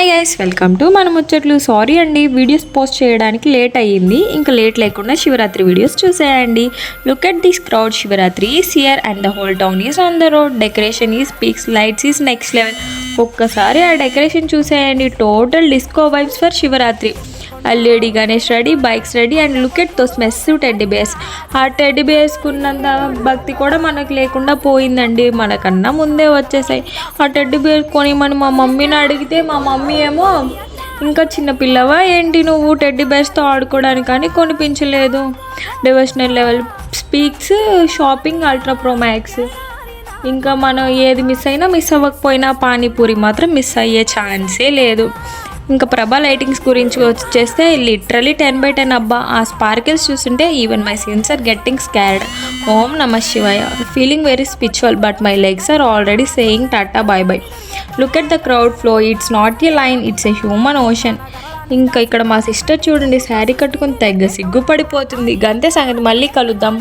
Hi guys, welcome to మన ముచ్చట్లు. Sorry అండి, వీడియోస్ పోస్ట్ చేయడానికి లేట్ అయ్యింది. ఇంకా లేట్ లేకుండా శివరాత్రి వీడియోస్ చూసేయండి. Look at this crowd. Shivaratri is here and the whole town is on the road. Decoration is peaks, lights is next level. ఒక్కసారి ఆ డెకరేషన్ చూసేయండి. Total disco vibes for Shivaratri. LED Ganesh ready, bikes ready, and look at those massive teddy bears. ఆ teddy బేర్స్కున్నంత భక్తి కూడా మనకు లేకుండా పోయిందండి. మనకన్నా ముందే వచ్చేసాయి. ఆ టెడ్డీ బేర్ కొనిమని మా మమ్మీని అడిగితే మా మమ్మీ ఏమో, ఇంకా చిన్నపిల్లవా ఏంటి నువ్వు టెడ్డీ బేర్స్తో ఆడుకోవడానికి, కానీ కొనిపించలేదు. Devotional level speaks, shopping ultra pro max. ఇంకా మనం ఏది మిస్ అయినా మిస్ అవ్వకపోయినా పానీపూరి మాత్రం మిస్ అయ్యే ఛాన్సే లేదు. ఇంకా ప్రభా లైటింగ్స్ గురించి వచ్చేస్తే లిటరలీ 10/10 అబ్బా. ఆ స్పార్కిల్స్ చూస్తుంటే even my sins are getting scared. ఓం నమ శివాయ. Feeling very spiritual but my legs are already saying tata bye bye. Look at the crowd flow. It's not a line, it's a human ocean. ఇంకా ఇక్కడ మా sister చూడండి, శారీ కట్టుకుని తెగ సిగ్గుపడిపోతుంది. గంతే సంగతి, మళ్ళీ కలుద్దాం.